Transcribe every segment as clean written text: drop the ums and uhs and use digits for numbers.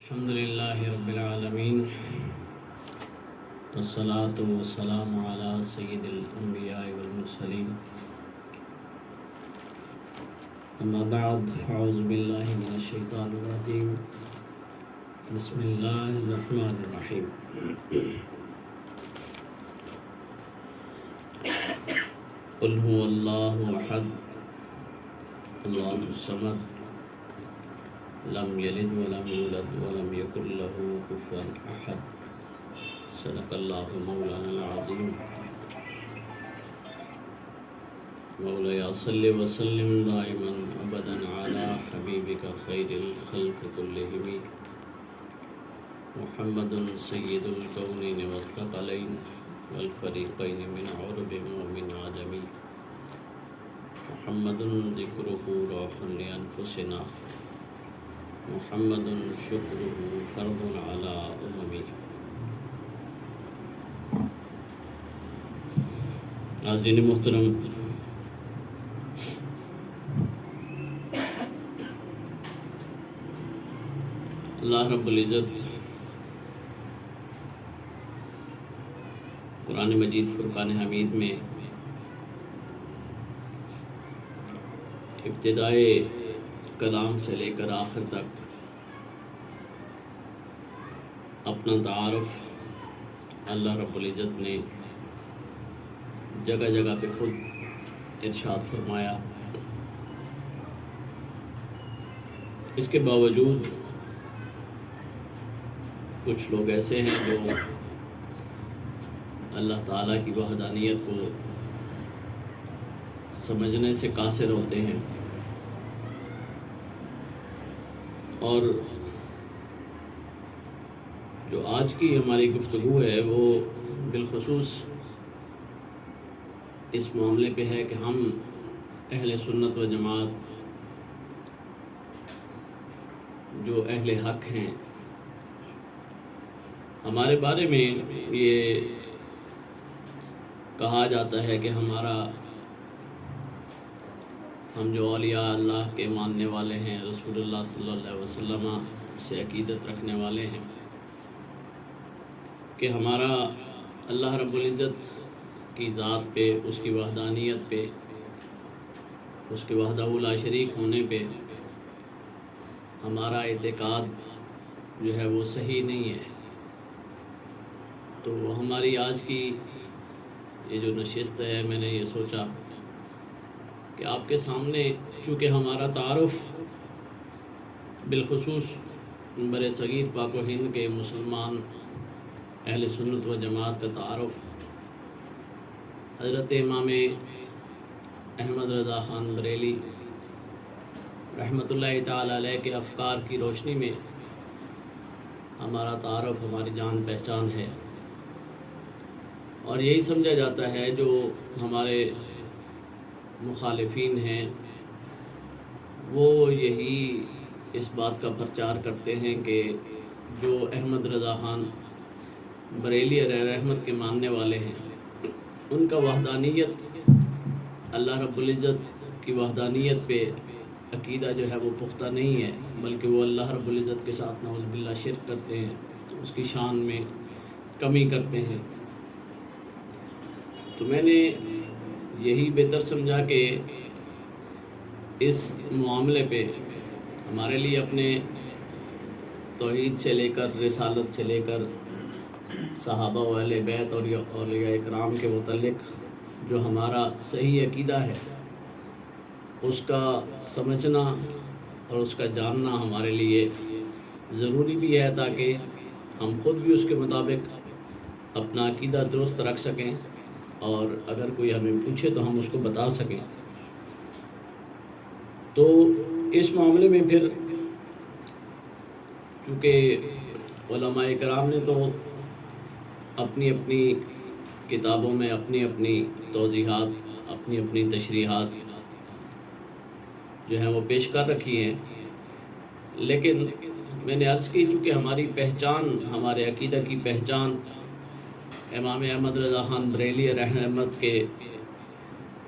الحمد لله رب العالمين والصلاة والسلام على سيد الأنبياء والمرسلين أما بعد أعوذ بالله من الشيطان الرجيم بسم الله الرحمن الرحيم قل هو الله أحد الله الصمد لم يلد ولم يولد ولم يكن له كفوا أحد صدق الله مولانا العظيم مولاي صل وسلم دائما أبدا على حبيبك خير الخلق كلهم محمد سيد الكونين والثقلين والفريقين من عرب ومن عجم محمد ذكره روح لأنفسنا محمد شکرہ فرض علی اممی۔ ناظرین محترم، اللہ رب العزت قرآن مجید فرقان حمید میں ابتدائے کلام سے لے کر آخر تک اپنا تعارف اللہ رب العزت نے جگہ جگہ پہ خود ارشاد فرمایا۔ اس کے باوجود کچھ لوگ ایسے ہیں جو اللہ تعالیٰ کی وحدانیت کو سمجھنے سے قاصر ہوتے ہیں، اور جو آج کی ہماری گفتگو ہے وہ بالخصوص اس معاملے پہ ہے کہ ہم اہل سنت و جماعت جو اہل حق ہیں، ہمارے بارے میں یہ کہا جاتا ہے کہ ہم جو اولیاء اللہ کے ماننے والے ہیں، رسول اللہ صلی اللہ علیہ وسلم سے عقیدت رکھنے والے ہیں، کہ ہمارا اللہ رب العزت کی ذات پہ، اس کی وحدانیت پہ، اس کے وحدہ لا شریک ہونے پہ ہمارا اعتقاد جو ہے وہ صحیح نہیں ہے۔ تو ہماری آج کی یہ جو نشست ہے، میں نے یہ سوچا کہ آپ کے سامنے، چونکہ ہمارا تعارف بالخصوص بر صغیر پاک و ہند کے مسلمان اہل سنت و جماعت کا تعارف حضرت امام احمد رضا خان بریلی رحمۃ اللہ تعالی علیہ کے افکار کی روشنی میں ہمارا تعارف، ہماری جان پہچان ہے، اور یہی سمجھا جاتا ہے جو ہمارے مخالفین ہیں وہ یہی اس بات کا پرچار کرتے ہیں کہ جو احمد رضا خان بریلی علیہ رحمت کے ماننے والے ہیں، ان کا وحدانیت، اللہ رب العزت کی وحدانیت پہ عقیدہ جو ہے وہ پختہ نہیں ہے، بلکہ وہ اللہ رب العزت کے ساتھ نعوذ باللہ شرک کرتے ہیں، اس کی شان میں کمی کرتے ہیں۔ تو میں نے یہی بہتر سمجھا کہ اس معاملے پہ ہمارے لیے اپنے توحید سے لے کر، رسالت سے لے کر، صحابہ و اہل بیت اور اولیاء اکرام کے متعلق جو ہمارا صحیح عقیدہ ہے، اس کا سمجھنا اور اس کا جاننا ہمارے لیے ضروری بھی ہے، تاکہ ہم خود بھی اس کے مطابق اپنا عقیدہ درست رکھ سکیں، اور اگر کوئی ہمیں پوچھے تو ہم اس کو بتا سکیں۔ تو اس معاملے میں پھر کیونکہ علماء کرام نے تو اپنی اپنی کتابوں میں اپنی اپنی توضیحات، اپنی اپنی تشریحات جو ہیں وہ پیش کر رکھی ہیں، لیکن میں نے عرض کی چونکہ ہماری پہچان، ہمارے عقیدہ کی پہچان امام احمد رضا خان بریلی رحمت کے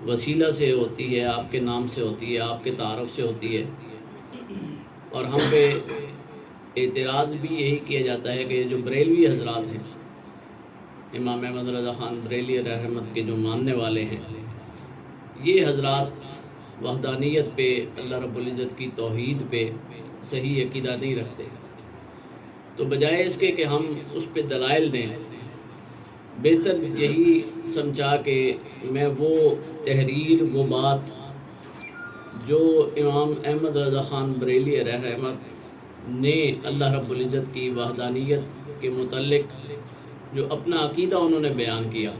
وسیلہ سے ہوتی ہے، آپ کے نام سے ہوتی ہے، آپ کے تعارف سے ہوتی ہے، اور ہم پہ اعتراض بھی یہی کیا جاتا ہے کہ جو بریلوی حضرات ہیں، امام احمد رضا خان بریلی رحمت کے جو ماننے والے ہیں، یہ حضرات وحدانیت پہ، اللہ رب العزت کی توحید پہ صحیح عقیدہ نہیں رکھتے، تو بجائے اس کے کہ ہم اس پہ دلائل دیں، بہتر یہی سمجھا کہ میں وہ تحریر، وہ بات جو امام احمد رضا خان بریلی رحمت نے اللہ رب العزت کی وحدانیت کے متعلق جو اپنا عقیدہ انہوں نے بیان کیا،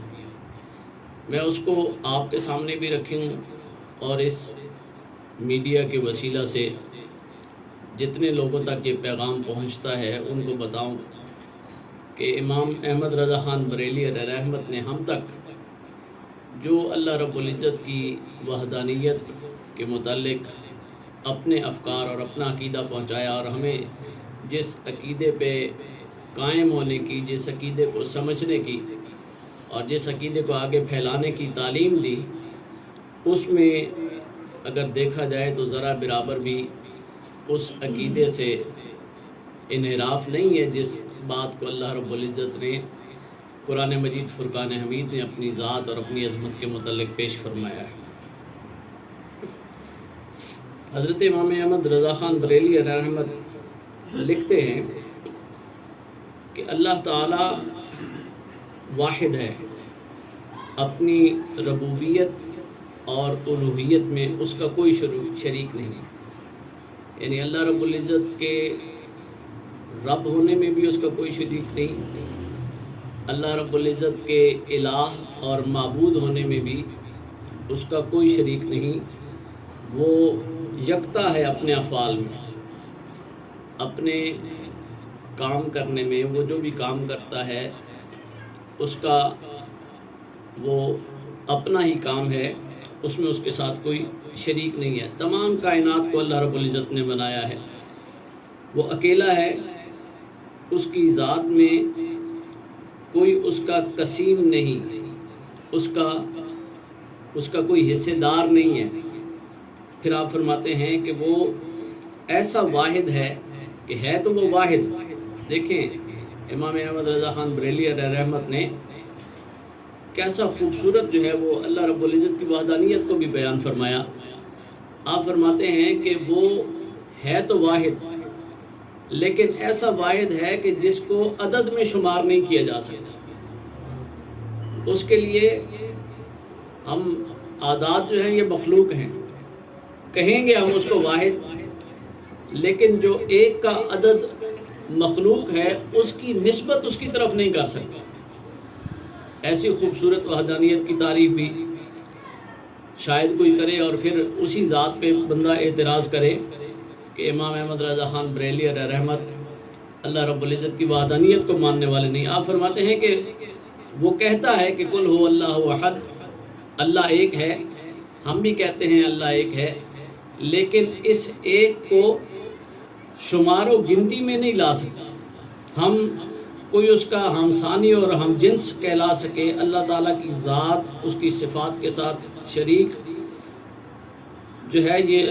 میں اس کو آپ کے سامنے بھی رکھوں اور اس میڈیا کے وسیلہ سے جتنے لوگوں تک یہ پیغام پہنچتا ہے ان کو بتاؤں کہ امام احمد رضا خان بریلی رحمت نے ہم تک جو اللہ رب العزت کی وحدانیت کے متعلق اپنے افکار اور اپنا عقیدہ پہنچایا، اور ہمیں جس عقیدے پہ قائم ہونے کی، جس عقیدے کو سمجھنے کی اور جس عقیدے کو آگے پھیلانے کی تعلیم دی، اس میں اگر دیکھا جائے تو ذرا برابر بھی اس عقیدے سے انحراف نہیں ہے جس بات کو اللہ رب العزت نے قرآن مجید فرقان حمید نے اپنی ذات اور اپنی عظمت کے متعلق پیش فرمایا ہے۔ حضرت امام احمد رضا خان بریلی رحمت لکھتے ہیں کہ اللہ تعالی واحد ہے، اپنی ربوبیت اور الوہیت میں اس کا کوئی شریک نہیں، یعنی اللہ رب العزت کے رب ہونے میں بھی اس کا کوئی شریک نہیں، اللہ رب العزت کے الہ اور معبود ہونے میں بھی اس کا کوئی شریک نہیں، وہ یکتا ہے اپنے افعال میں، اپنے کام کرنے میں، وہ جو بھی کام کرتا ہے اس کا وہ اپنا ہی کام ہے، اس میں اس کے ساتھ کوئی شریک نہیں ہے۔ تمام کائنات کو اللہ رب العزت نے بنایا ہے، وہ اکیلا ہے، اس کی ذات میں کوئی اس کا قسیم نہیں، اس کا کوئی حصے دار نہیں ہے۔ پھر آپ فرماتے ہیں کہ وہ ایسا واحد ہے کہ ہے تو وہ واحد۔ دیکھیں امام احمد رضا خان بریلی رحمت نے کیسا خوبصورت جو ہے وہ اللہ رب العزت کی وحدانیت کو بھی بیان فرمایا۔ آپ فرماتے ہیں کہ وہ ہے تو واحد، لیکن ایسا واحد ہے کہ جس کو عدد میں شمار نہیں کیا جا سکتا۔ اس کے لیے ہم اعداد جو ہیں یہ مخلوق ہیں، کہیں گے ہم اس کو واحد، لیکن جو ایک کا عدد مخلوق ہے اس کی نسبت اس کی طرف نہیں کر سکتا۔ ایسی خوبصورت وحدانیت کی تعریف بھی شاید کوئی کرے اور پھر اسی ذات پہ بندہ اعتراض کرے کہ امام احمد رضا خان بریلی رحمت اللہ رب العزت کی وحدانیت کو ماننے والے نہیں۔ آپ فرماتے ہیں کہ وہ کہتا ہے کہ قل هو اللہ احد، اللہ ایک ہے، ہم بھی کہتے ہیں اللہ ایک ہے، لیکن اس ایک کو شمار و گنتی میں نہیں لا سکتا، ہم کوئی اس کا ہمثانی اور ہم جنس کہلا سکے اللہ تعالیٰ کی ذات، اس کی صفات کے ساتھ شریک جو ہے یہ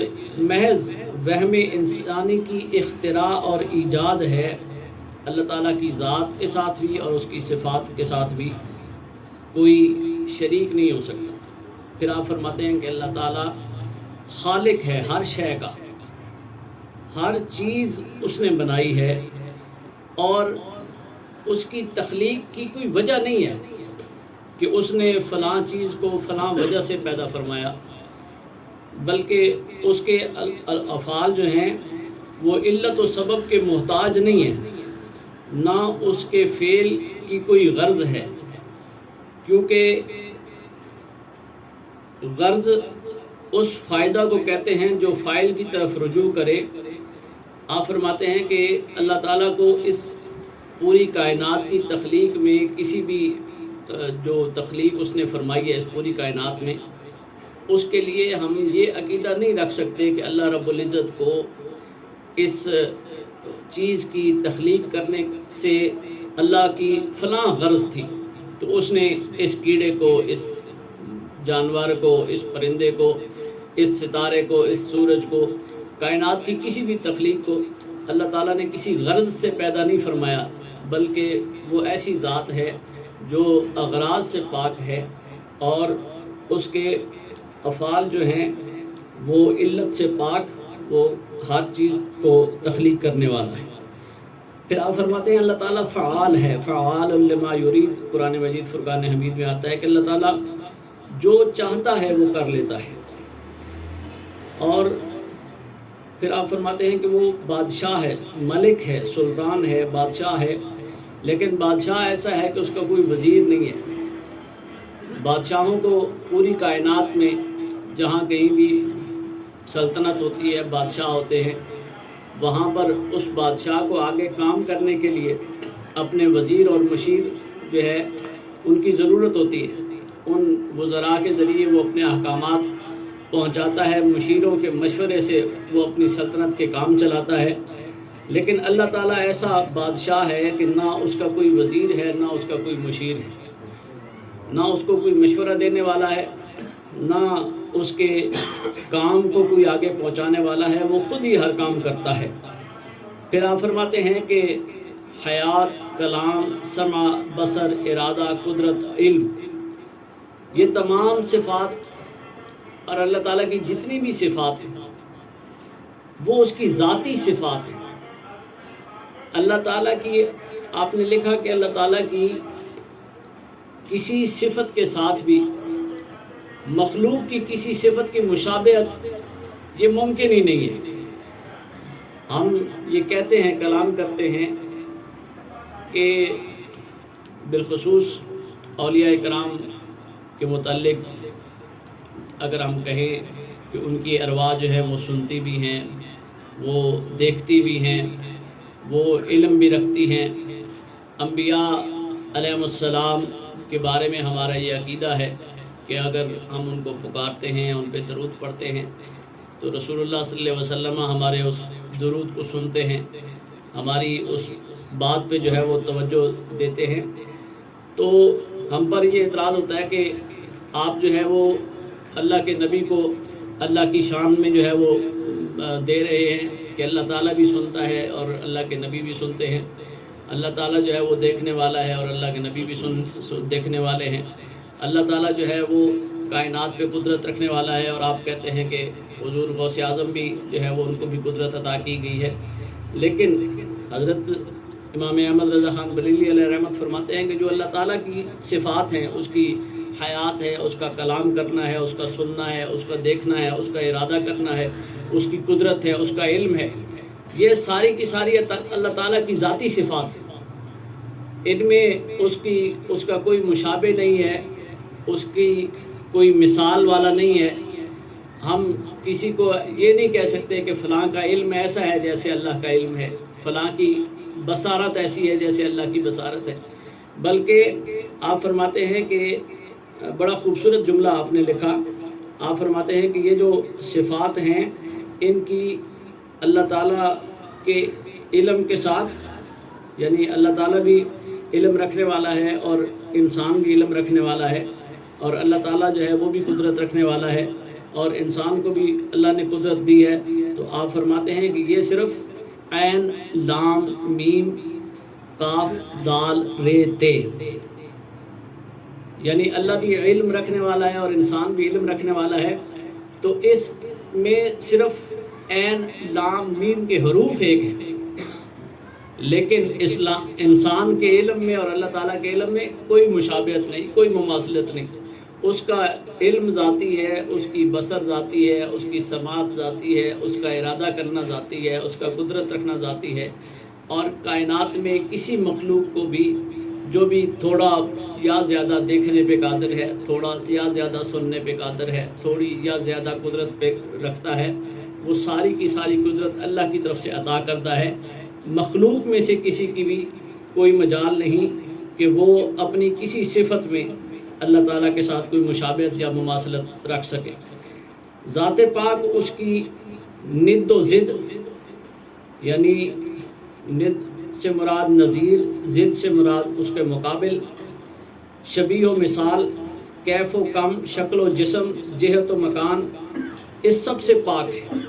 محض وہم انسانی کی اختراع اور ایجاد ہے۔ اللہ تعالیٰ کی ذات کے ساتھ بھی اور اس کی صفات کے ساتھ بھی کوئی شریک نہیں ہو سکتا۔ پھر آپ فرماتے ہیں کہ اللہ تعالیٰ خالق ہے ہر شے کا، ہر چیز اس نے بنائی ہے اور اس کی تخلیق کی کوئی وجہ نہیں ہے کہ اس نے فلاں چیز کو فلاں وجہ سے پیدا فرمایا، بلکہ اس کے افعال جو ہیں وہ علت و سبب کے محتاج نہیں ہیں، نہ اس کے فعل کی کوئی غرض ہے، کیونکہ غرض اس فائدہ کو کہتے ہیں جو فاعل کی طرف رجوع کرے۔ آپ فرماتے ہیں کہ اللہ تعالیٰ کو اس پوری کائنات کی تخلیق میں کسی بھی جو تخلیق اس نے فرمائی ہے اس پوری کائنات میں، اس کے لیے ہم یہ عقیدہ نہیں رکھ سکتے کہ اللہ رب العزت کو اس چیز کی تخلیق کرنے سے اللہ کی فلاں غرض تھی، تو اس نے اس کیڑے کو، اس جانور کو، اس پرندے کو، اس ستارے کو، اس سورج کو، کائنات کی کسی بھی تخلیق کو اللہ تعالیٰ نے کسی غرض سے پیدا نہیں فرمایا، بلکہ وہ ایسی ذات ہے جو اغراض سے پاک ہے، اور اس کے افعال جو ہیں وہ علت سے پاک، وہ ہر چیز کو تخلیق کرنے والا ہے۔ پھر آپ فرماتے ہیں اللہ تعالیٰ فعال ہے، فعال لما یرید، قرآن مجید فرقان حمید میں آتا ہے کہ اللہ تعالیٰ جو چاہتا ہے وہ کر لیتا ہے۔ اور پھر آپ فرماتے ہیں کہ وہ بادشاہ ہے، ملک ہے، سلطان ہے، بادشاہ ہے، لیکن بادشاہ ایسا ہے کہ اس کا کوئی وزیر نہیں ہے۔ بادشاہوں کو پوری کائنات میں جہاں کہیں بھی سلطنت ہوتی ہے، بادشاہ ہوتے ہیں، وہاں پر اس بادشاہ کو آگے کام کرنے کے لیے اپنے وزیر اور مشیر جو ہے ان کی ضرورت ہوتی ہے۔ ان وزراء کے ذریعے وہ اپنے احکامات پہنچاتا ہے، مشیروں کے مشورے سے وہ اپنی سلطنت کے کام چلاتا ہے۔ لیکن اللہ تعالیٰ ایسا بادشاہ ہے کہ نہ اس کا کوئی وزیر ہے، نہ اس کا کوئی مشیر ہے، نہ اس کو کوئی مشورہ دینے والا ہے، نہ اس کے کام کو کوئی آگے پہنچانے والا ہے، وہ خود ہی ہر کام کرتا ہے۔ پھر آپ فرماتے ہیں کہ حیات، کلام، سمع، بصر، ارادہ، قدرت، علم، یہ تمام صفات اور اللہ تعالیٰ کی جتنی بھی صفات ہیں وہ اس کی ذاتی صفات ہیں۔ اللہ تعالیٰ کی، آپ نے لکھا کہ اللہ تعالیٰ کی کسی صفت کے ساتھ بھی مخلوق کی کسی صفت کی مشابہت یہ ممکن ہی نہیں ہے۔ ہم یہ کہتے ہیں، کلام کرتے ہیں کہ بالخصوص اولیاء کرام کے متعلق اگر ہم کہیں کہ ان کی ارواح جو ہے وہ سنتی بھی ہیں، وہ دیکھتی بھی ہیں، وہ علم بھی رکھتی ہیں۔ انبیاء علیہم السلام کے بارے میں ہمارا یہ عقیدہ ہے کہ اگر ہم ان کو پکارتے ہیں، ان پہ درود پڑھتے ہیں تو رسول اللہ صلی اللہ علیہ وسلم ہمارے اس درود کو سنتے ہیں، ہماری اس بات پہ جو ہے وہ توجہ دیتے ہیں۔ تو ہم پر یہ اعتراض ہوتا ہے کہ آپ جو ہے وہ اللہ کے نبی کو اللہ کی شان میں جو ہے وہ دے رہے ہیں کہ اللہ تعالیٰ بھی سنتا ہے اور اللہ کے نبی بھی سنتے ہیں، اللہ تعالیٰ جو ہے وہ دیکھنے والا ہے اور اللہ کے نبی بھی دیکھنے والے ہیں، اللہ تعالیٰ جو ہے وہ کائنات پہ قدرت رکھنے والا ہے، اور آپ کہتے ہیں کہ حضور غوث اعظم بھی جو ہے وہ ان کو بھی قدرت عطا کی گئی ہے۔ لیکن حضرت امام احمد رضا خان بریلوی علیہ رحمت فرماتے ہیں کہ جو اللہ تعالیٰ کی صفات ہیں، اس کی حیات ہے، اس کا کلام کرنا ہے، اس کا سننا ہے، اس کا دیکھنا ہے، اس کا ارادہ کرنا ہے، اس کی قدرت ہے، اس کا علم ہے، یہ ساری کی ساری اللہ تعالیٰ کی ذاتی صفات ہیں۔ ان میں اس کا کوئی مشابہ نہیں ہے، اس کی کوئی مثال والا نہیں ہے۔ ہم کسی کو یہ نہیں کہہ سکتے کہ فلاں کا علم ایسا ہے جیسے اللہ کا علم ہے، فلاں کی بصارت ایسی ہے جیسے اللہ کی بصارت ہے، بلکہ آپ فرماتے ہیں کہ بڑا خوبصورت جملہ آپ نے لکھا، آپ فرماتے ہیں کہ یہ جو صفات ہیں ان کی اللہ تعالیٰ کے علم کے ساتھ، یعنی اللہ تعالیٰ بھی علم رکھنے والا ہے اور انسان بھی علم رکھنے والا ہے، اور اللہ تعالیٰ جو ہے وہ بھی قدرت رکھنے والا ہے اور انسان کو بھی اللہ نے قدرت دی ہے۔ تو آپ فرماتے ہیں کہ یہ صرف عین، لام، میم، کاف، دال، رے، تے، یعنی اللہ بھی علم رکھنے والا ہے اور انسان بھی علم رکھنے والا ہے، تو اس میں صرف عین، لام، میم کے حروف ایک ہیں، لیکن انسان کے علم میں اور اللہ تعالیٰ کے علم میں کوئی مشابہت نہیں، کوئی مماثلت نہیں۔ اس کا علم ذاتی ہے، اس کی بصر ذاتی ہے، اس کی سماعت ذاتی ہے، اس کا ارادہ کرنا ذاتی ہے، اس کا قدرت رکھنا ذاتی ہے، اور کائنات میں کسی مخلوق کو بھی جو بھی تھوڑا یا زیادہ دیکھنے پہ قادر ہے، تھوڑا یا زیادہ سننے پہ قادر ہے، تھوڑی یا زیادہ قدرت پہ رکھتا ہے، وہ ساری کی ساری قدرت اللہ کی طرف سے عطا کرتا ہے۔ مخلوق میں سے کسی کی بھی کوئی مجال نہیں کہ وہ اپنی کسی صفت میں اللہ تعالیٰ کے ساتھ کوئی مشابہت یا مماثلت رکھ سکے۔ ذات پاک اس کی ند و ضد، یعنی ند سے مراد نظیر، ضد سے مراد اس کے مقابل، شبیہ و مثال، کیف و کم، شکل و جسم، جہت و مکان، اس سب سے پاک ہے۔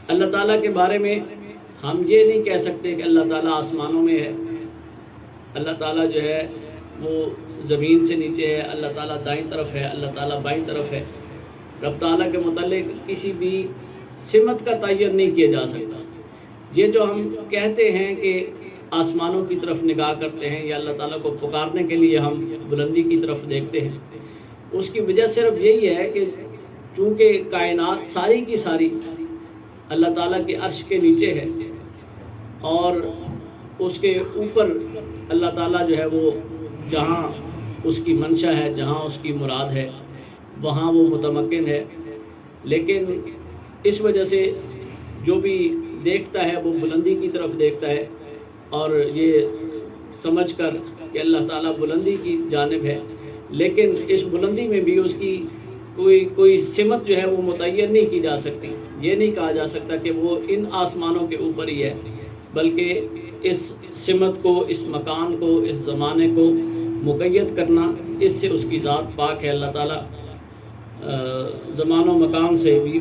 اللہ تعالیٰ کے بارے میں ہم یہ نہیں کہہ سکتے کہ اللہ تعالیٰ آسمانوں میں ہے، اللہ تعالیٰ جو ہے وہ زمین سے نیچے ہے، اللہ تعالیٰ دائیں طرف ہے، اللہ تعالیٰ بائیں طرف ہے۔ رب تعالیٰ کے متعلق کسی بھی سمت کا تعین نہیں کیا جا سکتا۔ یہ جو ہم کہتے ہیں کہ آسمانوں کی طرف نگاہ کرتے ہیں یا اللہ تعالیٰ کو پکارنے کے لیے ہم بلندی کی طرف دیکھتے ہیں، اس کی وجہ صرف یہی ہے کہ چونکہ کائنات ساری کی ساری اللہ تعالیٰ کے عرش کے نیچے ہے اور اس کے اوپر اللہ تعالیٰ جو ہے وہ جہاں اس کی منشا ہے، جہاں اس کی مراد ہے، وہاں وہ متمکن ہے، لیکن اس وجہ سے جو بھی دیکھتا ہے وہ بلندی کی طرف دیکھتا ہے اور یہ سمجھ کر کہ اللہ تعالیٰ بلندی کی جانب ہے، لیکن اس بلندی میں بھی اس کی کوئی سمت جو ہے وہ متعین نہیں کی جا سکتی۔ یہ نہیں کہا جا سکتا کہ وہ ان آسمانوں کے اوپر ہی ہے، بلکہ اس سمت کو، اس مکان کو، اس زمانے کو مقید کرنا، اس سے اس کی ذات پاک ہے۔ اللہ تعالیٰ زمان و مکان سے بھی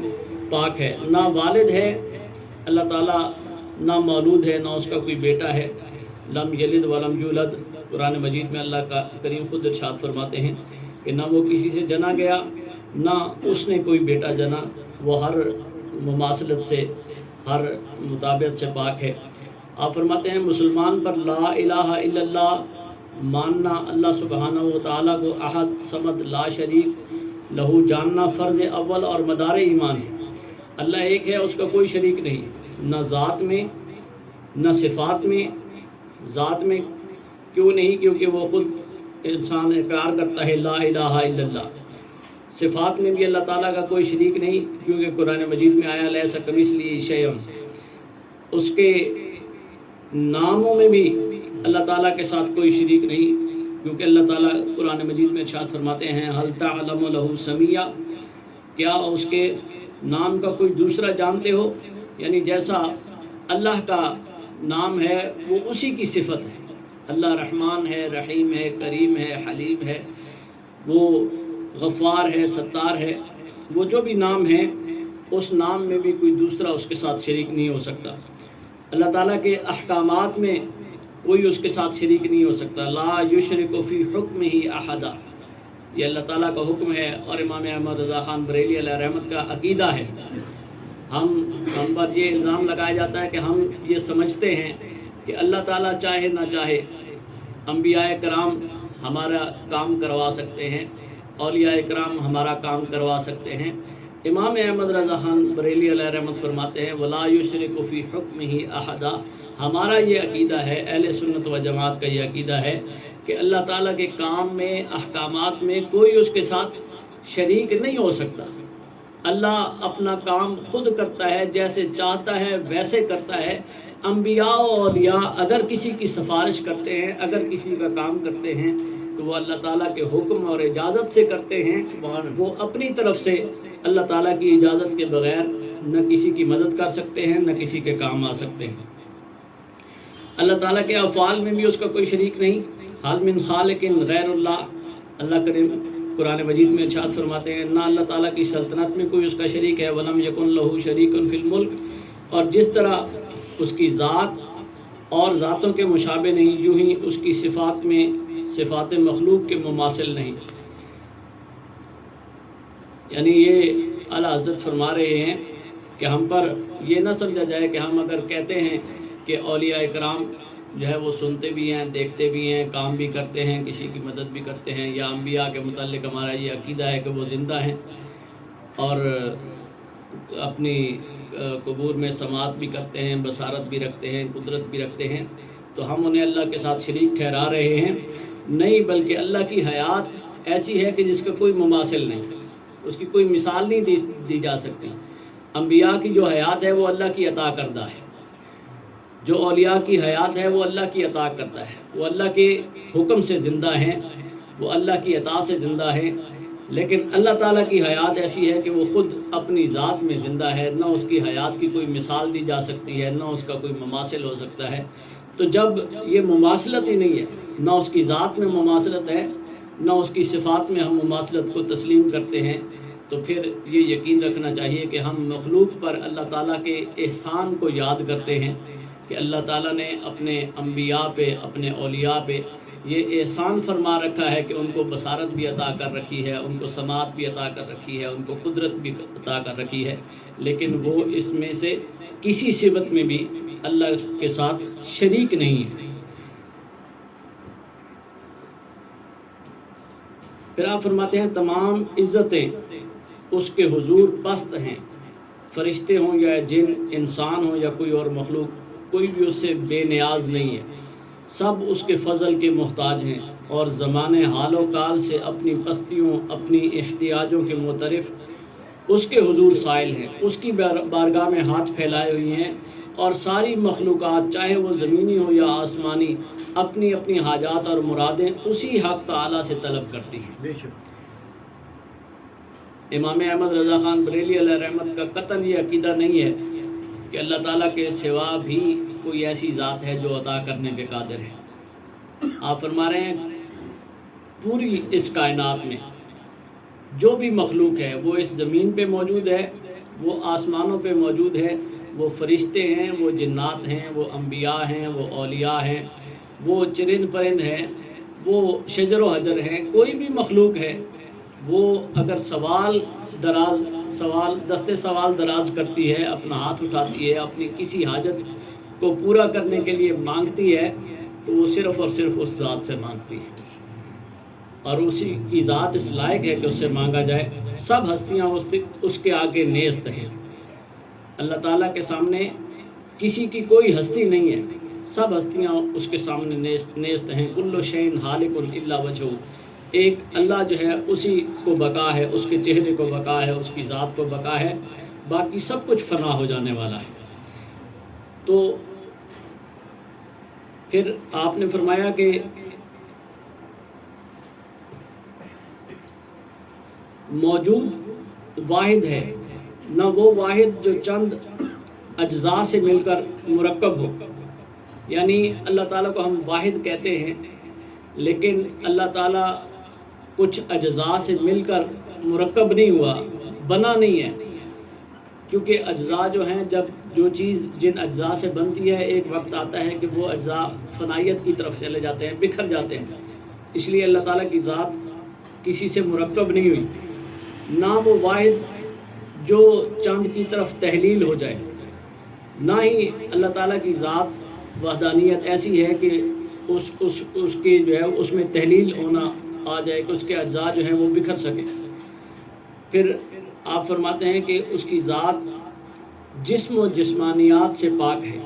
پاک ہے، نہ والد ہے اللہ تعالیٰ، نہ مولود ہے، نہ اس کا کوئی بیٹا ہے۔ لم یلد ولم یولد، قرآن مجید میں اللہ کا کریم خود ارشاد فرماتے ہیں کہ نہ وہ کسی سے جنا گیا، نہ اس نے کوئی بیٹا جنا، وہ ہر مماثلت سے، ہر مطابقت سے پاک ہے۔ آپ فرماتے ہیں مسلمان پر لا الہ الا اللہ ماننا، اللہ سبحانہ و تعالیٰ کو احد صمد لا شریک لہو جاننا فرض اول اور مدار ایمان ہے۔ اللہ ایک ہے، اس کا کوئی شریک نہیں، نہ ذات میں نہ صفات میں۔ ذات میں کیوں نہیں؟ کیونکہ وہ خود انسان اقرار کرتا ہے لا الہ الا اللہ۔ صفات میں بھی اللہ تعالیٰ کا کوئی شریک نہیں، کیونکہ قرآن مجید میں آیا لیس کمثلہ شیء۔ اس کے ناموں میں بھی اللہ تعالیٰ کے ساتھ کوئی شریک نہیں، کیونکہ اللہ تعالیٰ قرآن مجید میں ارشاد فرماتے ہیں هل تعلم له سمیہ، کیا اس کے نام کا کوئی دوسرا جانتے ہو؟ یعنی جیسا اللہ کا نام ہے وہ اسی کی صفت ہے۔ اللہ رحمان ہے، رحیم ہے، کریم ہے، حلیم ہے، وہ غفار ہے، ستار ہے۔ وہ جو بھی نام ہے اس نام میں بھی کوئی دوسرا اس کے ساتھ شریک نہیں ہو سکتا۔ اللہ تعالیٰ کے احکامات میں کوئی اس کے ساتھ شریک نہیں ہو سکتا۔ لا یشرک فی حکمہ احد، یہ اللہ تعالیٰ کا حکم ہے اور امام احمد رضا خان بریلی علیہ رحمت کا عقیدہ ہے۔ ہم پر یہ الزام لگایا جاتا ہے کہ ہم یہ سمجھتے ہیں کہ اللہ تعالیٰ چاہے نہ چاہے انبیاء کرام ہمارا کام کروا سکتے ہیں، اولیاء کرام ہمارا کام کروا سکتے ہیں۔ امام احمد رضا خان بریلی علیہ رحمت فرماتے ہیں ولا یشرک فی حکمہ احد، ہمارا یہ عقیدہ ہے، اہل سنت و جماعت کا یہ عقیدہ ہے کہ اللہ تعالیٰ کے کام میں، احکامات میں کوئی اس کے ساتھ شریک نہیں ہو سکتا۔ اللہ اپنا کام خود کرتا ہے، جیسے چاہتا ہے ویسے کرتا ہے۔ انبیاء و اولیاء اگر کسی کی سفارش کرتے ہیں، اگر کسی کا کام کرتے ہیں تو وہ اللہ تعالیٰ کے حکم اور اجازت سے کرتے ہیں۔ وہ اپنی طرف سے اللہ تعالیٰ کی اجازت کے بغیر نہ کسی کی مدد کر سکتے ہیں، نہ کسی کے کام آ سکتے ہیں۔ اللہ تعالیٰ کے افعال میں بھی اس کا کوئی شریک نہیں۔ حال من خالق غیر اللہ، اللہ کریم قرآن مجید میں ارشاد فرماتے ہیں نہ اللہ تعالیٰ کی سلطنت میں کوئی اس کا شریک ہے، ولم یکن لہ شریک فی الملک، اور جس طرح اس کی ذات اور ذاتوں کے مشابہ نہیں، یوں ہی اس کی صفات میں صفات مخلوق کے مماثل نہیں۔ یعنی یہ اعلیٰ حضرت فرما رہے ہیں کہ ہم پر یہ نہ سمجھا جائے کہ ہم اگر کہتے ہیں کہ اولیاء کرام جو ہے وہ سنتے بھی ہیں، دیکھتے بھی ہیں، کام بھی کرتے ہیں، کسی کی مدد بھی کرتے ہیں، یا انبیاء کے متعلق ہمارا یہ عقیدہ ہے کہ وہ زندہ ہیں اور اپنی قبور میں سماعت بھی کرتے ہیں، بصارت بھی رکھتے ہیں، قدرت بھی رکھتے ہیں، تو ہم انہیں اللہ کے ساتھ شریک ٹھہرا رہے ہیں؟ نہیں، بلکہ اللہ کی حیات ایسی ہے کہ جس کا کوئی مماثل نہیں، اس کی کوئی مثال نہیں دی جا سکتی۔ انبیاء کی جو حیات ہے وہ اللہ کی عطا کردہ ہے، جو اولیاء کی حیات ہے وہ اللہ کی عطا کرتا ہے، وہ اللہ کے حکم سے زندہ ہیں، وہ اللہ کی عطا سے زندہ ہیں۔ لیکن اللہ تعالیٰ کی حیات ایسی ہے کہ وہ خود اپنی ذات میں زندہ ہے، نہ اس کی حیات کی کوئی مثال دی جا سکتی ہے، نہ اس کا کوئی مماثل ہو سکتا ہے۔ تو جب یہ مماثلت ہی نہیں ہے، نہ اس کی ذات میں مماثلت ہے، نہ اس کی صفات میں ہم مماثلت کو تسلیم کرتے ہیں، تو پھر یہ یقین رکھنا چاہیے کہ ہم مخلوق پر اللہ تعالیٰ کے احسان کو یاد کرتے ہیں، کہ اللہ تعالیٰ نے اپنے انبیاء پہ، اپنے اولیاء پہ یہ احسان فرما رکھا ہے کہ ان کو بصارت بھی عطا کر رکھی ہے، ان کو سماعت بھی عطا کر رکھی ہے، ان کو قدرت بھی عطا کر رکھی ہے، لیکن وہ اس میں سے کسی صفت میں بھی اللہ کے ساتھ شریک نہیں ہے۔ پھر آپ فرماتے ہیں تمام عزتیں اس کے حضور پست ہیں، فرشتے ہوں یا جن، انسان ہوں یا کوئی اور مخلوق، کوئی بھی اس سے بے نیاز نہیں ہے، سب اس کے فضل کے محتاج ہیں، اور زمانے حال و کال سے اپنی پستیوں، اپنی احتیاجوں کے معترف اس کے حضور سائل ہیں، اس کی بارگاہ میں ہاتھ پھیلائے ہوئی ہیں، اور ساری مخلوقات چاہے وہ زمینی ہو یا آسمانی اپنی اپنی حاجات اور مرادیں اسی حق تعالیٰ سے طلب کرتی ہیں۔ امام احمد رضا خان بریلی علیہ رحمت کا قطعاً یہ عقیدہ نہیں ہے کہ اللہ تعالیٰ کے سوا بھی کوئی ایسی ذات ہے جو عطا کرنے کے قادر ہے۔ آپ فرما رہے ہیں پوری اس کائنات میں جو بھی مخلوق ہے وہ اس زمین پہ موجود ہے، وہ آسمانوں پہ موجود ہے، وہ فرشتے ہیں، وہ جنات ہیں، وہ انبیاء ہیں، وہ اولیاء ہیں، وہ چرند پرند ہیں، وہ شجر و حجر ہیں، کوئی بھی مخلوق ہے، وہ اگر دستے سوال دراز کرتی ہے، اپنا ہاتھ اٹھاتی ہے، اپنی کسی حاجت کو پورا کرنے کے لیے مانگتی ہے، تو وہ صرف اور صرف اس ذات سے مانگتی ہے، اور اسی کی ذات اس لائق ہے کہ اس سے مانگا جائے۔ سب ہستیاں اس کے آگے نیست ہیں، اللہ تعالیٰ کے سامنے کسی کی کوئی ہستی نہیں ہے، سب ہستیاں اس کے سامنے نیست ہیں۔ کل شیء ہالک الا وجہہ، ایک اللہ جو ہے اسی کو بقا ہے، اس کے چہرے کو بقا ہے، اس کی ذات کو بقا ہے، باقی سب کچھ فنا ہو جانے والا ہے۔ تو پھر آپ نے فرمایا کہ موجود واحد ہے، نہ وہ واحد جو چند اجزاء سے مل کر مرکب ہو، یعنی اللہ تعالیٰ کو ہم واحد کہتے ہیں، لیکن اللہ تعالیٰ کچھ اجزاء سے مل کر مرکب نہیں ہوا، بنا نہیں ہے، کیونکہ اجزاء جو ہیں، جب جو چیز جن اجزاء سے بنتی ہے، ایک وقت آتا ہے کہ وہ اجزاء فنائیت کی طرف چلے جاتے ہیں، بکھر جاتے ہیں، اس لیے اللہ تعالیٰ کی ذات کسی سے مرکب نہیں ہوئی، نہ وہ واحد جو چاند کی طرف تحلیل ہو جائے، نہ ہی اللہ تعالیٰ کی ذات وحدانیت ایسی ہے کہ اس کے جو ہے اس میں تحلیل ہونا آ جائے کہ اس کے اجزاء جو ہیں وہ بکھر سکیں۔ پھر آپ فرماتے ہیں کہ اس کی ذات جسم و جسمانیات سے پاک ہے۔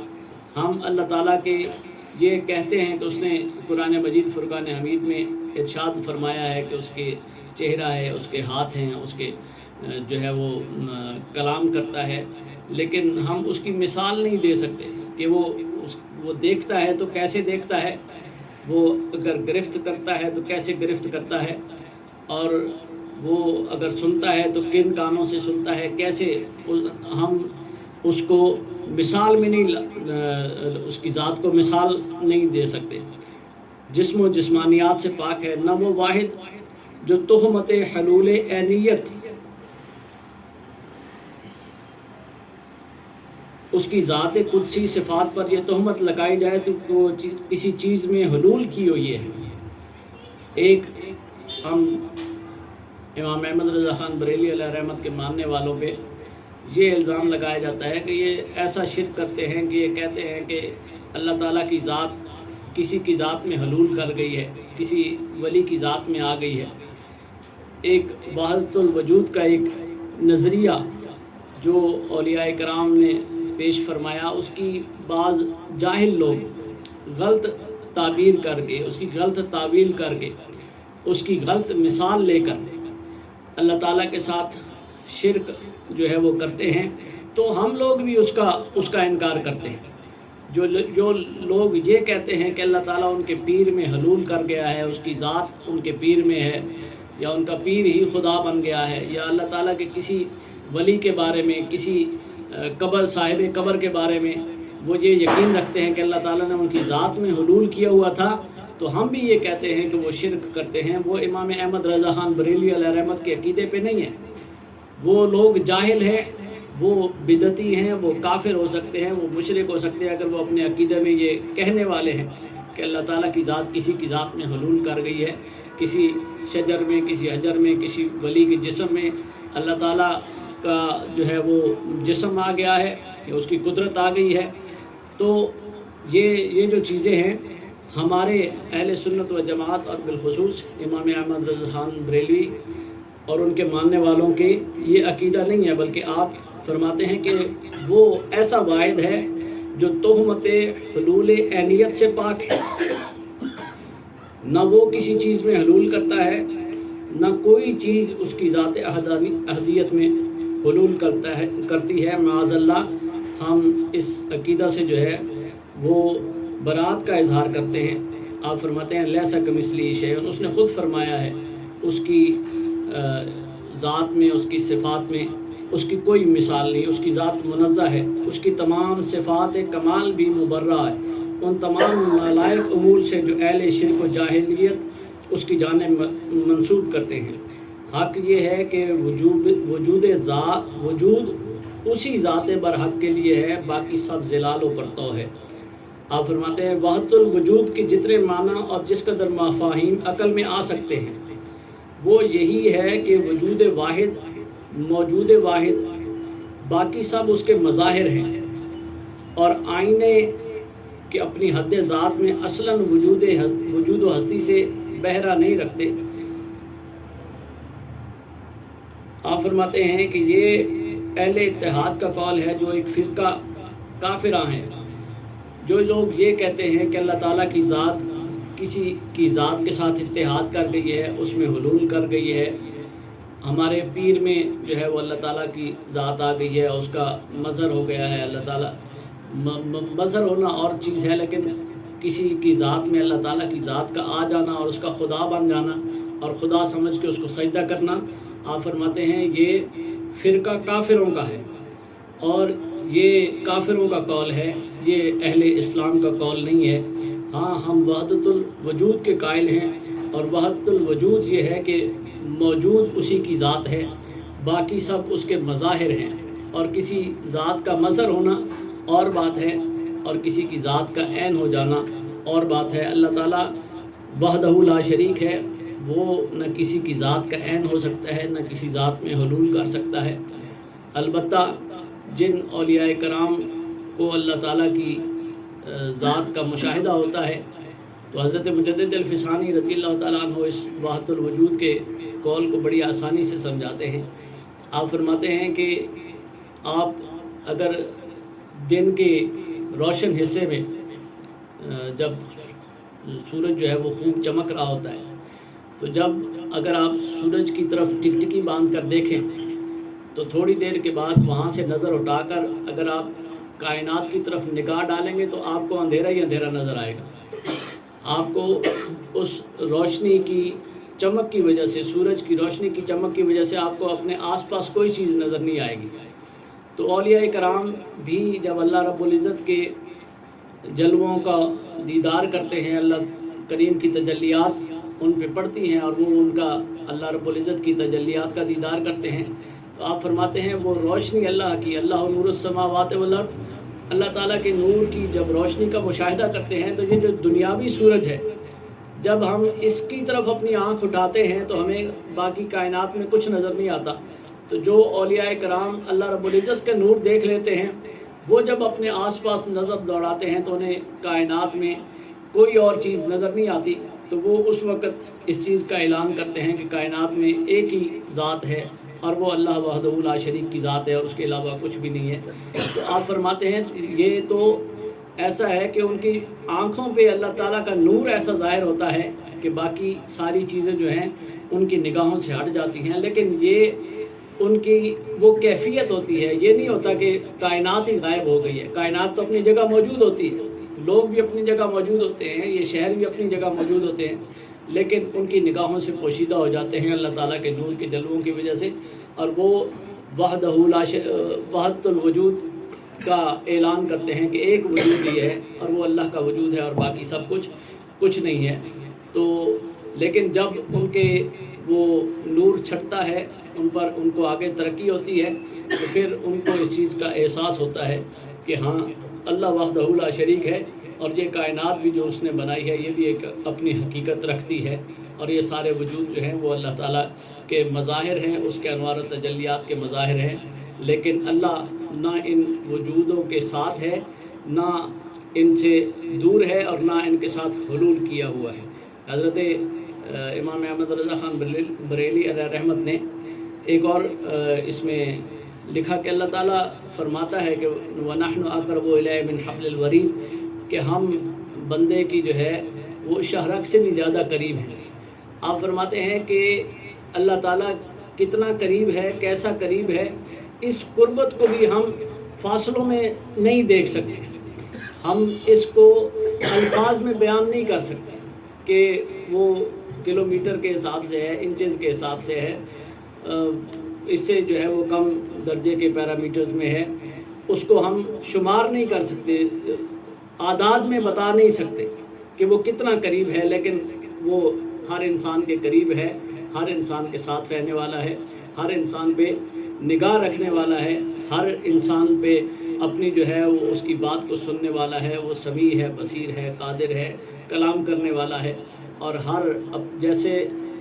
ہم اللہ تعالیٰ کے یہ کہتے ہیں کہ اس نے قرآن مجید فرقان حمید میں ارشاد فرمایا ہے کہ اس کے چہرہ ہے، اس کے ہاتھ ہیں، اس کے جو ہے وہ کلام کرتا ہے، لیکن ہم اس کی مثال نہیں دے سکتے کہ وہ دیکھتا ہے تو کیسے دیکھتا ہے، وہ اگر گرفت کرتا ہے تو کیسے گرفت کرتا ہے، اور وہ اگر سنتا ہے تو کن کانوں سے سنتا ہے، کیسے ہم اس کو مثال میں نہیں، اس کی ذات کو مثال نہیں دے سکتے۔ جسم و جسمانیات سے پاک ہے، نہ وہ واحد جو تہمت حلول عینیت، اس کی ذات قدسی صفات پر یہ تہمت لگائی جائے تو وہ کسی چیز میں حلول کی ہوئی ہے۔ ایک ہم امام احمد رضا خان بریلی علیہ رحمت کے ماننے والوں پہ یہ الزام لگایا جاتا ہے کہ یہ ایسا شرک کرتے ہیں کہ یہ کہتے ہیں کہ اللہ تعالیٰ کی ذات کسی کی ذات میں حلول کر گئی ہے، کسی ولی کی ذات میں آ گئی ہے۔ ایک وحدت الوجود کا ایک نظریہ جو اولیاء کرام نے پیش فرمایا، اس کی بعض جاہل لوگ غلط تعبیر کر کے، اس کی غلط تعویل کر کے، اس کی غلط مثال لے کر اللہ تعالیٰ کے ساتھ شرک جو ہے وہ کرتے ہیں، تو ہم لوگ بھی اس کا انکار کرتے ہیں۔ جو لوگ یہ کہتے ہیں کہ اللہ تعالیٰ ان کے پیر میں حلول کر گیا ہے، اس کی ذات ان کے پیر میں ہے، یا ان کا پیر ہی خدا بن گیا ہے، یا اللہ تعالیٰ کے کسی ولی کے بارے میں، کسی صاحب قبر کے بارے میں وہ یہ یقین رکھتے ہیں کہ اللہ تعالیٰ نے ان کی ذات میں حلول کیا ہوا تھا، تو ہم بھی یہ کہتے ہیں کہ وہ شرک کرتے ہیں۔ وہ امام احمد رضا خان بریلی علیہ رحمت کے عقیدے پہ نہیں ہے، وہ لوگ جاہل ہیں وہ بدعتی ہیں، وہ کافر ہو سکتے ہیں، وہ مشرک ہو سکتے ہیں اگر وہ اپنے عقیدے میں یہ کہنے والے ہیں کہ اللہ تعالیٰ کی ذات کسی کی ذات میں حلول کر گئی ہے، کسی شجر میں، کسی حجر میں، کسی ولی کے جسم میں اللہ تعالیٰ کا جو ہے وہ جسم آ گیا ہے یا اس کی قدرت آ گئی ہے۔ تو یہ جو چیزیں ہیں ہمارے اہل سنت و جماعت اور بالخصوص امام احمد رضا خان بریلوی اور ان کے ماننے والوں کے یہ عقیدہ نہیں ہے، بلکہ آپ فرماتے ہیں کہ وہ ایسا واحد ہے جو تہمت حلول عینیت سے پاک ہے، نہ وہ کسی چیز میں حلول کرتا ہے، نہ کوئی چیز اس کی ذات احدیت میں حلول کرتی ہے۔ معاذ اللہ ہم اس عقیدہ سے جو ہے وہ برات کا اظہار کرتے ہیں۔ آپ فرماتے ہیں لیسا کمثلہ شیء، اس نے خود فرمایا ہے اس کی ذات میں، اس کی صفات میں اس کی کوئی مثال نہیں، اس کی ذات منزہ ہے، اس کی تمام صفات کمال بھی مبرہ ہے ان تمام نالائق امور سے جو اہل شرک و جاہلیت اس کی جانب منسوب کرتے ہیں۔ حق یہ ہے کہ وجود اسی ذات برحق کے لیے ہے، باقی سب ضلال و پرتو ہے۔ آپ فرماتے ہیں وحدت الوجود کے جتنے معنی اور جس قدر مفاہیم عقل میں آ سکتے ہیں وہ یہی ہے کہ وجود واحد، موجود واحد، باقی سب اس کے مظاہر ہیں اور آئینے کہ اپنی حد ذات میں اصلاً وجود و ہستی سے بہرہ نہیں رکھتے۔ آپ فرماتے ہیں کہ یہ اہل اتحاد کا قول ہے جو ایک فرقہ کافرہ ہیں، جو لوگ یہ کہتے ہیں کہ اللہ تعالیٰ کی ذات کسی کی ذات کے ساتھ اتحاد کر گئی ہے، اس میں حلول کر گئی ہے، ہمارے پیر میں جو ہے وہ اللہ تعالیٰ کی ذات آ گئی ہے، اس کا مظہر ہو گیا ہے اللہ تعالیٰ۔ مظہر ہونا اور چیز ہے، لیکن کسی کی ذات میں اللہ تعالیٰ کی ذات کا آ جانا اور اس کا خدا بن جانا اور خدا سمجھ کے اس کو سجدہ کرنا، آپ فرماتے ہیں یہ فرقہ کافروں کا ہے اور یہ کافروں کا قول ہے، یہ اہل اسلام کا قول نہیں ہے۔ ہاں ہم وحدت الوجود کے قائل ہیں، اور وحدت الوجود یہ ہے کہ موجود اسی کی ذات ہے، باقی سب اس کے مظاہر ہیں، اور کسی ذات کا مظہر ہونا اور بات ہے اور کسی کی ذات کا عین ہو جانا اور بات ہے۔ اللہ تعالیٰ وحدہ لا شریک ہے، وہ نہ کسی کی ذات کا عین ہو سکتا ہے، نہ کسی ذات میں حلول کر سکتا ہے۔ البتہ جن اولیاء کرام کو اللہ تعالیٰ کی ذات کا مشاہدہ ہوتا ہے تو حضرت مجدد الفسانی رضی اللہ تعالیٰ عنہ اس وحدت الوجود کے قول کو بڑی آسانی سے سمجھاتے ہیں۔ آپ فرماتے ہیں کہ آپ اگر دن کے روشن حصے میں جب سورج جو ہے وہ خوب چمک رہا ہوتا ہے تو جب اگر آپ سورج کی طرف ٹکٹکی باندھ کر دیکھیں تو تھوڑی دیر کے بعد وہاں سے نظر اٹھا کر اگر آپ کائنات کی طرف نگاہ ڈالیں گے تو آپ کو اندھیرا ہی اندھیرا نظر آئے گا۔ آپ کو اس روشنی کی چمک کی وجہ سے، سورج کی روشنی کی چمک کی وجہ سے آپ کو اپنے آس پاس کوئی چیز نظر نہیں آئے گی۔ تو اولیاء کرام بھی جب اللہ رب العزت کے جلووں کا دیدار کرتے ہیں، اللہ کریم کی تجلیات ان پہ پڑتی ہیں اور وہ ان کا اللہ رب العزت کی تجلیات کا دیدار کرتے ہیں، تو آپ فرماتے ہیں وہ روشنی اللہ کی، اللہ نور السماوات والارض، اللہ تعالیٰ کے نور کی جب روشنی کا مشاہدہ کرتے ہیں تو یہ جو دنیاوی سورج ہے جب ہم اس کی طرف اپنی آنکھ اٹھاتے ہیں تو ہمیں باقی کائنات میں کچھ نظر نہیں آتا۔ تو جو اولیاء کرام اللہ رب العزت کے نور دیکھ لیتے ہیں وہ جب اپنے آس پاس نظر دوڑاتے ہیں تو انہیں کائنات میں کوئی اور چیز نظر نہیں آتی، تو وہ اس وقت اس چیز کا اعلان کرتے ہیں کہ کائنات میں ایک ہی ذات ہے اور وہ اللہ وحدہ لا شریک کی ذات ہے اور اس کے علاوہ کچھ بھی نہیں ہے۔ تو آپ فرماتے ہیں یہ تو ایسا ہے کہ ان کی آنکھوں پہ اللہ تعالیٰ کا نور ایسا ظاہر ہوتا ہے کہ باقی ساری چیزیں جو ہیں ان کی نگاہوں سے ہٹ جاتی ہیں، لیکن یہ ان کی وہ کیفیت ہوتی ہے، یہ نہیں ہوتا کہ کائنات ہی غائب ہو گئی ہے۔ کائنات تو اپنی جگہ موجود ہوتی ہے، لوگ بھی اپنی جگہ موجود ہوتے ہیں، یہ شہر بھی اپنی جگہ موجود ہوتے ہیں، لیکن ان کی نگاہوں سے پوشیدہ ہو جاتے ہیں اللہ تعالیٰ کے نور کے جلووں کی وجہ سے، اور وہ وحدت الوجود کا اعلان کرتے ہیں کہ ایک وجود ہی ہے اور وہ اللہ کا وجود ہے اور باقی سب کچھ نہیں ہے۔ تو لیکن جب ان کے وہ نور چھٹتا ہے ان پر، ان کو آگے ترقی ہوتی ہے تو پھر ان کو اس چیز کا احساس ہوتا ہے کہ ہاں اللہ وحدہ لا شریک ہے، اور یہ کائنات بھی جو اس نے بنائی ہے یہ بھی ایک اپنی حقیقت رکھتی ہے، اور یہ سارے وجود جو ہیں وہ اللہ تعالیٰ کے مظاہر ہیں، اس کے انوار و تجلیات کے مظاہر ہیں، لیکن اللہ نہ ان وجودوں کے ساتھ ہے، نہ ان سے دور ہے، اور نہ ان کے ساتھ حلول کیا ہوا ہے۔ حضرت امام احمد رضا خان بریلی علیہ رحمت نے ایک اور اس میں لکھا کہ اللہ تعالیٰ فرماتا ہے کہ وَنَحْنُ أَقْرَبُ إِلَيْهِ مِنْ حَبْلِ الْوَرِيدِ، کہ ہم بندے کی جو ہے وہ شہرک سے بھی زیادہ قریب ہیں۔ آپ فرماتے ہیں کہ اللہ تعالیٰ کتنا قریب ہے، کیسا قریب ہے، اس قربت کو بھی ہم فاصلوں میں نہیں دیکھ سکتے، ہم اس کو الفاظ میں بیان نہیں کر سکتے کہ وہ کلومیٹر کے حساب سے ہے، انچز کے حساب سے ہے، اس سے جو ہے وہ کم درجے کے پیرامیٹرز میں ہے، اس کو ہم شمار نہیں کر سکتے، اعداد میں بتا نہیں سکتے کہ وہ کتنا قریب ہے، لیکن وہ ہر انسان کے قریب ہے، ہر انسان کے ساتھ رہنے والا ہے، ہر انسان پہ نگاہ رکھنے والا ہے، ہر انسان پہ اپنی جو ہے وہ اس کی بات کو سننے والا ہے، وہ سمیع ہے، بصیر ہے، قادر ہے، کلام کرنے والا ہے، اور جیسے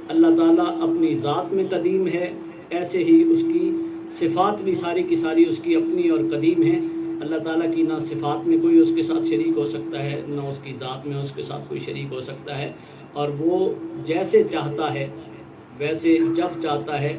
اللہ تعالیٰ اپنی ذات میں قدیم ہے، ایسے ہی اس کی صفات بھی ساری کی ساری اس کی اپنی اور قدیم ہیں۔ اللہ تعالیٰ کی نہ صفات میں کوئی اس کے ساتھ شریک ہو سکتا ہے، نہ اس کی ذات میں اس کے ساتھ کوئی شریک ہو سکتا ہے، اور وہ جیسے چاہتا ہے ویسے جب چاہتا ہے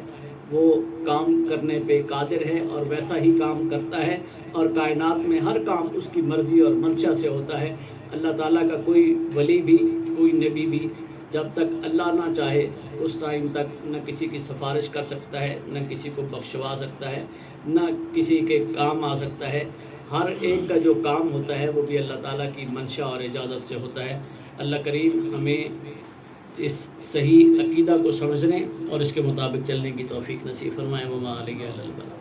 وہ کام کرنے پہ قادر ہے، اور ویسا ہی کام کرتا ہے، اور کائنات میں ہر کام اس کی مرضی اور منشا سے ہوتا ہے۔ اللہ تعالیٰ کا کوئی ولی بھی، کوئی نبی بھی جب تک اللہ نہ چاہے اس ٹائم تک نہ کسی کی سفارش کر سکتا ہے، نہ کسی کو بخشوا سکتا ہے، نہ کسی کے کام آ سکتا ہے۔ ہر ایک کا جو کام ہوتا ہے وہ بھی اللہ تعالیٰ کی منشا اور اجازت سے ہوتا ہے۔ اللہ کریم ہمیں اس صحیح عقیدہ کو سمجھنے اور اس کے مطابق چلنے کی توفیق نصیب فرمائے۔ وما علیہ الا البلاغ۔